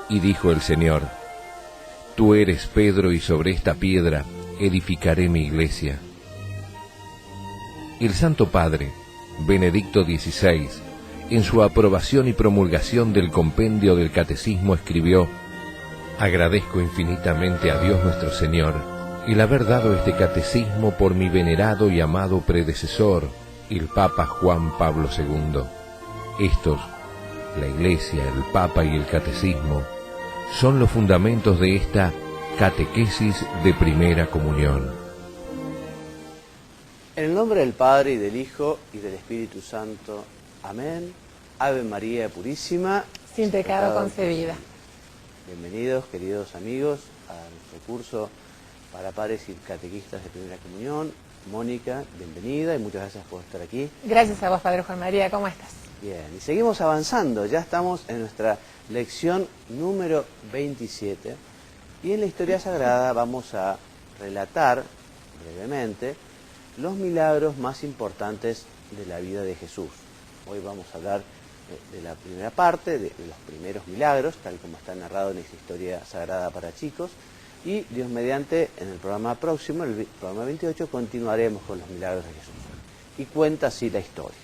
Y dijo el Señor: Tú eres Pedro, y sobre esta piedra edificaré mi iglesia. El Santo Padre, Benedicto XVI, en su aprobación y promulgación del compendio del Catecismo escribió: Agradezco infinitamente a Dios nuestro Señor el haber dado este catecismo por mi venerado y amado predecesor, el Papa Juan Pablo II. Estos, la Iglesia, el Papa y el Catecismo, son los fundamentos de esta catequesis de primera comunión. En el nombre del Padre, y del Hijo, y del Espíritu Santo. Amén. Ave María Purísima, sin pecado concebida. Bienvenidos, queridos amigos, a nuestro curso para padres y catequistas de primera comunión. Mónica, bienvenida y muchas gracias por estar aquí. Gracias a vos, Padre Juan María. ¿Cómo estás? Bien, y seguimos avanzando. Ya estamos en nuestra lección número 27 y en la historia sagrada vamos a relatar brevemente los milagros más importantes de la vida de Jesús. Hoy vamos a hablar de la primera parte, de los primeros milagros, tal como está narrado en esta historia sagrada para chicos. Y Dios mediante, en el programa próximo, el programa 28, continuaremos con los milagros de Jesús. Y cuenta así la historia.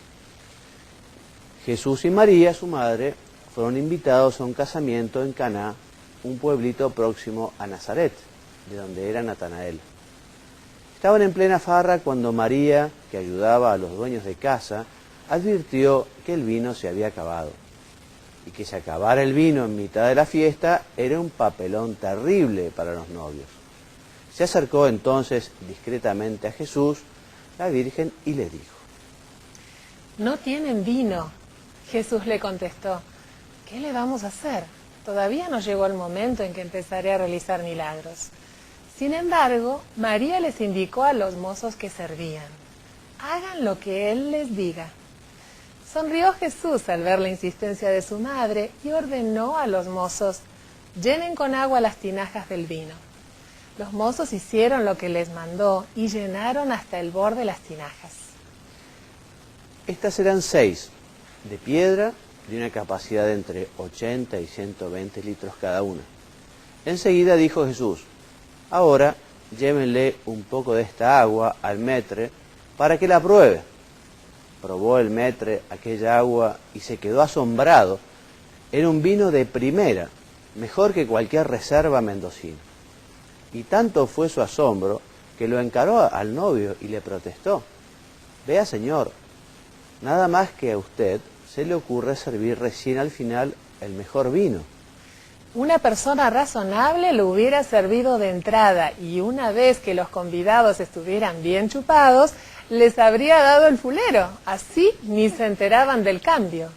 Jesús y María, su madre, fueron invitados a un casamiento en Caná, un pueblito próximo a Nazaret, de donde era Natanael. Estaban en plena farra cuando María, que ayudaba a los dueños de casa, advirtió que el vino se había acabado. Y que se acabara el vino en mitad de la fiesta era un papelón terrible para los novios. Se acercó entonces discretamente a Jesús, la Virgen, y le dijo: No tienen vino. Jesús le contestó: ¿qué le vamos a hacer? Todavía no llegó el momento en que empezaré a realizar milagros. Sin embargo, María les indicó a los mozos que servían: hagan lo que Él les diga. Sonrió Jesús al ver la insistencia de su madre y ordenó a los mozos: llenen con agua las tinajas del vino. Los mozos hicieron lo que les mandó y llenaron hasta el borde las tinajas. Estas eran 6, de piedra, de una capacidad de entre 80 y 120 litros cada una. Enseguida dijo Jesús: ahora llévenle un poco de esta agua al maître para que la pruebe. Probó el maître aquella agua y se quedó asombrado. Era un vino de primera, mejor que cualquier reserva mendocina. Y tanto fue su asombro que lo encaró al novio y le protestó: vea, señor, nada más que a usted se le ocurre servir recién al final el mejor vino. Una persona razonable lo hubiera servido de entrada y una vez que los convidados estuvieran bien chupados, les habría dado el fulero, así ni se enteraban del cambio.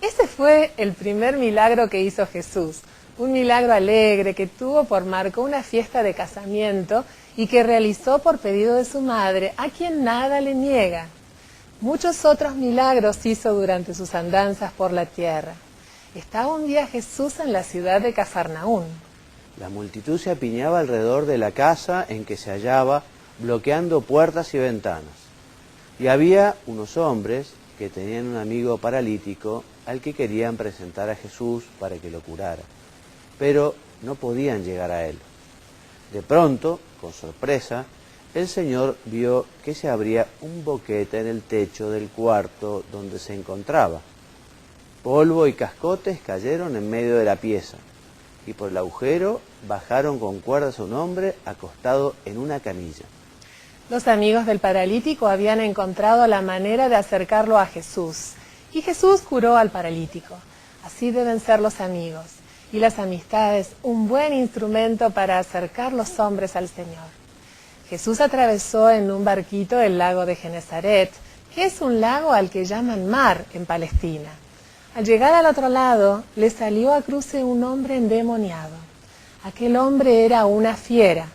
Ese fue el primer milagro que hizo Jesús, un milagro alegre que tuvo por marco una fiesta de casamiento y que realizó por pedido de su madre, a quien nada le niega. Muchos otros milagros hizo durante sus andanzas por la tierra. Estaba un día Jesús en la ciudad de Cafarnaún. La multitud se apiñaba alrededor de la casa en que se hallaba, bloqueando puertas y ventanas. Y había unos hombres que tenían un amigo paralítico al que querían presentar a Jesús para que lo curara, pero no podían llegar a él. De pronto, con sorpresa, el Señor vio que se abría un boquete en el techo del cuarto donde se encontraba. Polvo y cascotes cayeron en medio de la pieza, y por el agujero bajaron con cuerdas a un hombre acostado en una camilla. Los amigos del paralítico habían encontrado la manera de acercarlo a Jesús, y Jesús curó al paralítico. Así deben ser los amigos, y las amistades un buen instrumento para acercar los hombres al Señor. Jesús atravesó en un barquito el lago de Genesaret, que es un lago al que llaman mar en Palestina. Al llegar al otro lado, le salió a cruce un hombre endemoniado. Aquel hombre era una fiera.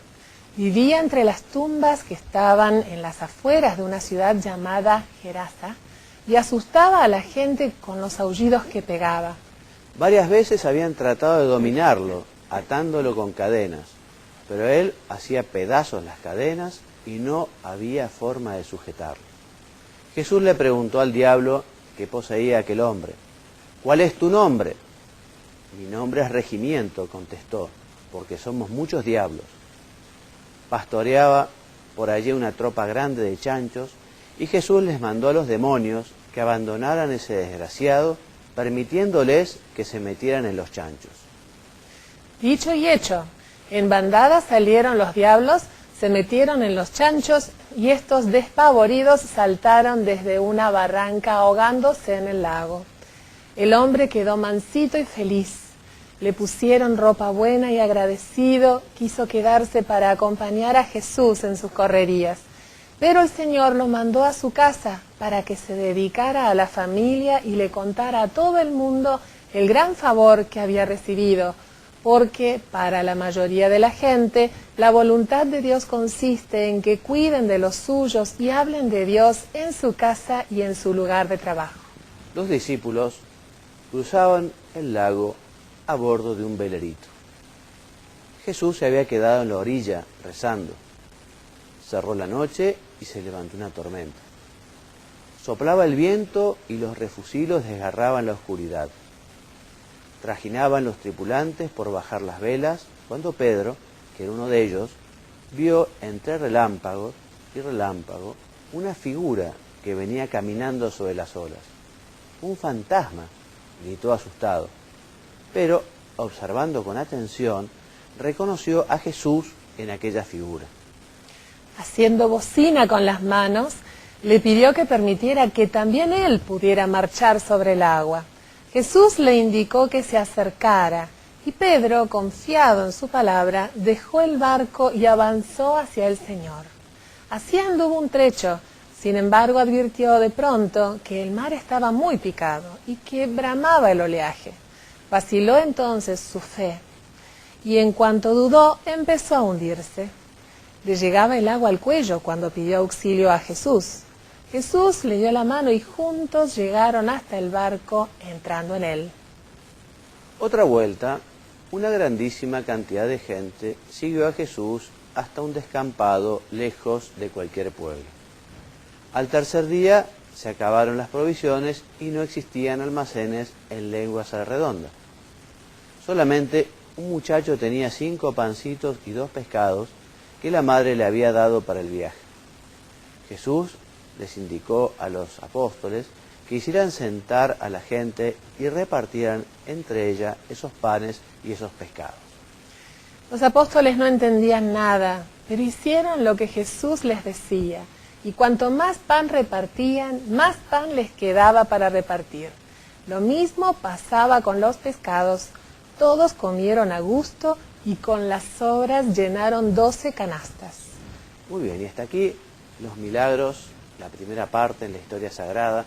Vivía entre las tumbas que estaban en las afueras de una ciudad llamada Gerasa y asustaba a la gente con los aullidos que pegaba. Varias veces habían tratado de dominarlo, atándolo con cadenas, pero él hacía pedazos las cadenas y no había forma de sujetarlo. Jesús le preguntó al diablo que poseía a aquel hombre: ¿cuál es tu nombre? Mi nombre es Regimiento, contestó, porque somos muchos diablos. Pastoreaba por allí una tropa grande de chanchos y Jesús les mandó a los demonios que abandonaran ese desgraciado, permitiéndoles que se metieran en los chanchos. Dicho y hecho, en bandadas salieron los diablos, se metieron en los chanchos y estos despavoridos saltaron desde una barranca ahogándose en el lago. El hombre quedó mansito y feliz. Le pusieron ropa buena y agradecido, quiso quedarse para acompañar a Jesús en sus correrías. Pero el Señor lo mandó a su casa para que se dedicara a la familia y le contara a todo el mundo el gran favor que había recibido, porque para la mayoría de la gente la voluntad de Dios consiste en que cuiden de los suyos y hablen de Dios en su casa y en su lugar de trabajo. Los discípulos cruzaban el lago a bordo de un velerito. Jesús se había quedado en la orilla rezando. Cerró la noche y se levantó una tormenta. Soplaba el viento y los refusilos desgarraban la oscuridad. Trajinaban los tripulantes por bajar las velas, cuando Pedro, que era uno de ellos, vio entre relámpagos y relámpago una figura que venía caminando sobre las olas. ¡Un fantasma!, gritó asustado. Pero, observando con atención, reconoció a Jesús en aquella figura. Haciendo bocina con las manos, le pidió que permitiera que también él pudiera marchar sobre el agua. Jesús le indicó que se acercara, y Pedro, confiado en su palabra, dejó el barco y avanzó hacia el Señor. Así anduvo un trecho, sin embargo advirtió de pronto que el mar estaba muy picado y que bramaba el oleaje. Vaciló entonces su fe, y en cuanto dudó, empezó a hundirse. Le llegaba el agua al cuello cuando pidió auxilio a Jesús. Jesús le dio la mano y juntos llegaron hasta el barco, entrando en él. Otra vuelta, una grandísima cantidad de gente siguió a Jesús hasta un descampado lejos de cualquier pueblo. Al tercer día se acabaron las provisiones y no existían almacenes en lenguas redondas. Solamente un muchacho tenía 5 pancitos y 2 pescados que la madre le había dado para el viaje. Jesús les indicó a los apóstoles que hicieran sentar a la gente y repartieran entre ella esos panes y esos pescados. Los apóstoles no entendían nada, pero hicieron lo que Jesús les decía, y cuanto más pan repartían, más pan les quedaba para repartir. Lo mismo pasaba con los pescados. Todos comieron a gusto y con las sobras llenaron 12 canastas. Muy bien, y hasta aquí los milagros, la primera parte en la historia sagrada